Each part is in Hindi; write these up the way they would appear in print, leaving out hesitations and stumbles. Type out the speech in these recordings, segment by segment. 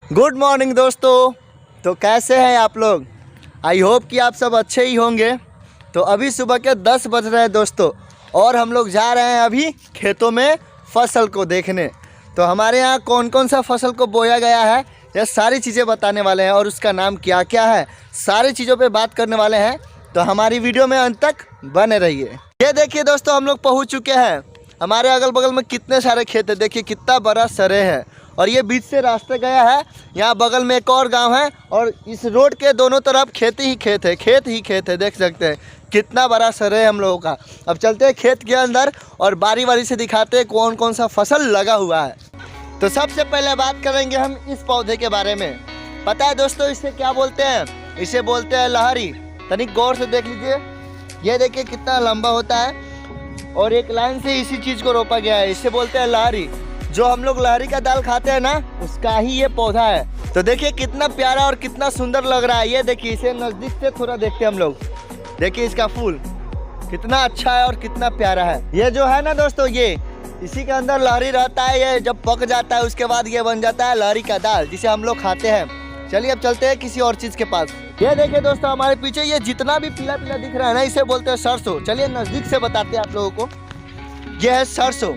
गुड मॉर्निंग दोस्तों। तो कैसे हैं आप लोग? आई होप कि आप सब अच्छे ही होंगे। तो अभी सुबह के 10 बज रहे हैं दोस्तों, और हम लोग जा रहे हैं अभी खेतों में फसल को देखने। तो हमारे यहाँ कौन कौन सा फसल को बोया गया है, ये सारी चीज़ें बताने वाले हैं, और उसका नाम क्या क्या है, सारी चीज़ों पे बात करने वाले हैं। तो हमारी वीडियो में अंत तक बने रहिए। ये देखिए दोस्तों, हम लोग पहुँच चुके हैं। हमारे अगल बगल में कितने सारे खेत है, देखिए कितना बड़ा सरे है, और ये बीच से रास्ता गया है। यहाँ बगल में एक और गांव है, और इस रोड के दोनों तरफ खेत ही खेत है, खेत ही खेत है। देख सकते हैं कितना बड़ा सरे है हम लोगों का। अब चलते हैं खेत के अंदर और बारी बारी से दिखाते हैं कौन कौन सा फसल लगा हुआ है। तो सबसे पहले बात करेंगे हम इस पौधे के बारे में। पता है दोस्तों इसे क्या बोलते हैं? इसे बोलते हैं लहरी। तनिक गौर से देख लीजिए, ये देखिए कितना लंबा होता है, और एक लाइन से इसी चीज़ को रोपा गया है। इसे बोलते हैं लहरी। जो हम लोग लहरी का दाल खाते हैं ना, उसका ही ये पौधा है। तो देखिए कितना प्यारा और कितना सुंदर लग रहा है। ये देखिए, इसे नज़दीक से थोड़ा देखते हैं हम लोग। देखिए इसका फूल कितना अच्छा है और कितना प्यारा है। ये जो है ना दोस्तों, ये इसी के अंदर लहरी रहता है। ये जब पक जाता है उसके बाद ये बन जाता है लहरी का दाल, जिसे हम लोग खाते हैं। चलिए अब चलते हैं किसी और चीज़ के पास। ये देखिए दोस्तों, हमारे पीछे ये जितना भी पीला पीला दिख रहा है ना, इसे बोलते हैं सरसों। चलिए नज़दीक से बताते हैं आप लोगों को। ये है सरसों,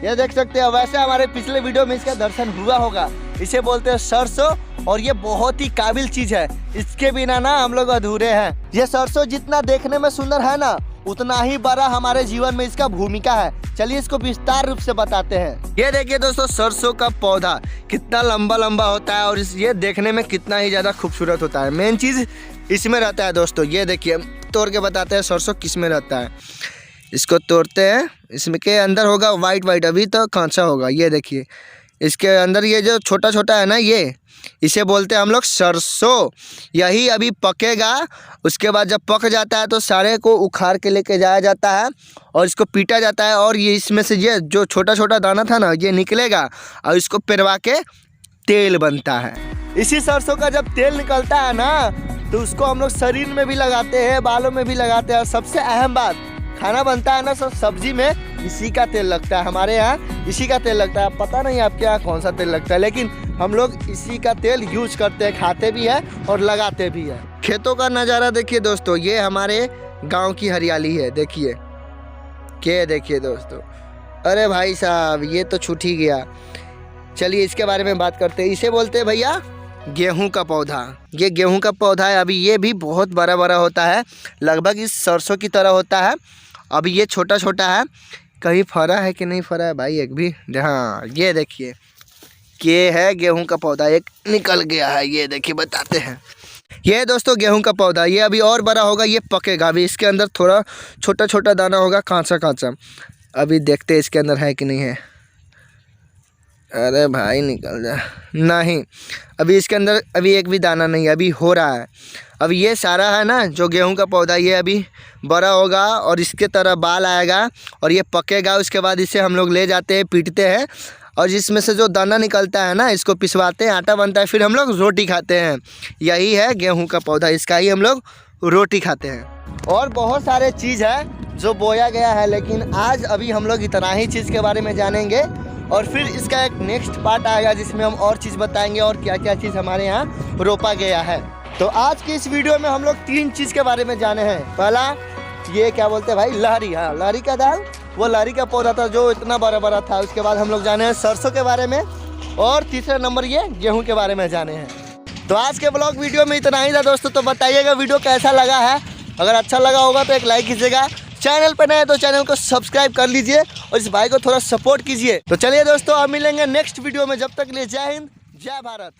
ये देख सकते हैं। वैसे हमारे पिछले वीडियो में इसका दर्शन हुआ होगा। इसे बोलते हैं सरसों, और ये बहुत ही काबिल चीज़ है। इसके बिना ना हम लोग अधूरे हैं। ये सरसों जितना देखने में सुंदर है ना, उतना ही बड़ा हमारे जीवन में इसका भूमिका है। चलिए इसको विस्तार रूप से बताते हैं। ये देखिए दोस्तों, सरसों का पौधा कितना लंबा लंबा होता है, और ये देखने में कितना ही ज़्यादा खूबसूरत होता है। मेन चीज़ इसमें रहता है दोस्तों। ये देखिए, तोड़ के बताते हैं सरसों किस में रहता है। इसको तोड़ते हैं, इसमें के अंदर होगा वाइट वाइट, अभी तो कांचा होगा। ये देखिए इसके अंदर ये जो छोटा छोटा है ना, ये इसे बोलते हैं हम लोग सरसों। यही अभी पकेगा। उसके बाद जब पक जाता है तो सारे को उखाड़ के लेके जाया जाता है, और इसको पीटा जाता है, और ये इसमें से ये जो छोटा छोटा दाना था ना, ये निकलेगा, और इसको पेरवा के तेल बनता है। इसी सरसों का जब तेल निकलता है ना, तो उसको हम लोग शरीर में भी लगाते हैं, बालों में भी लगाते हैं। और सबसे अहम बात, खाना बनता है ना, सब सब्जी में इसी का तेल लगता है। हमारे यहाँ इसी का तेल लगता है। पता नहीं आपके यहाँ कौन सा तेल लगता है, लेकिन हम लोग इसी का तेल यूज करते हैं, खाते भी हैं और लगाते भी हैं। खेतों का नज़ारा देखिए दोस्तों, ये हमारे गांव की हरियाली है। देखिए क्या, देखिए दोस्तों, अरे भाई साहब ये तो छूट ही गया। चलिए इसके बारे में बात करते हैं। इसे बोलते हैं भैया गेहूं का पौधा। ये गेहूं का पौधा है। अभी ये भी बहुत बड़ा बड़ा होता है, लगभग इस सरसों की तरह होता है। अभी ये छोटा छोटा है। कहीं फरा है कि नहीं फरा है भाई एक भी? हाँ ये देखिए, ये है गेहूं का पौधा। एक निकल गया है, ये देखिए बताते हैं। ये दोस्तों गेहूं का पौधा, ये अभी और बड़ा होगा, ये पकेगा। अभी इसके अंदर थोड़ा छोटा छोटा दाना होगा, कांचा कांचा। अभी देखते हैं इसके अंदर है कि नहीं है। अरे भाई निकल जा, नहीं अभी इसके अंदर अभी एक भी दाना नहीं है। अभी हो रहा है। अब ये सारा है ना जो गेहूं का पौधा, ये अभी बड़ा होगा और इसके तरह बाल आएगा, और ये पकेगा। उसके बाद इसे हम लोग ले जाते हैं, पीटते हैं, और जिसमें से जो दाना निकलता है ना, इसको पिसवाते हैं, आटा बनता है, फिर हम लोग रोटी खाते हैं। यही है गेहूं का पौधा, इसका ही हम लोग रोटी खाते हैं। और बहुत सारे चीज़ है जो बोया गया है, लेकिन आज अभी हम लोग इतना ही चीज़ के बारे में जानेंगे, और फिर इसका एक नेक्स्ट पार्ट आएगा जिसमें हम और चीज़ बताएंगे और क्या क्या चीज़ हमारे यहाँ रोपा गया है। तो आज की इस वीडियो में हम लोग 3 चीज़ के बारे में जाने हैं। पहला, ये क्या बोलते हैं भाई, लहरी। हाँ, लहरी का दाल, वो लहरी का पौधा था जो इतना बड़ा बड़ा था। उसके बाद हम लोग जाने हैं सरसों के बारे में, और तीसरा नंबर ये गेहूँ के बारे में जाने हैं। तो आज के ब्लॉग वीडियो में इतना ही था दोस्तों। तो बताइएगा वीडियो कैसा लगा है। अगर अच्छा लगा होगा तो एक लाइक कीजिएगा। चैनल पर नए हैं तो चैनल को सब्सक्राइब कर लीजिए, और इस भाई को थोड़ा सपोर्ट कीजिए। तो चलिए दोस्तों, अब मिलेंगे नेक्स्ट वीडियो में। जब तक के लिए जय हिंद, जय भारत।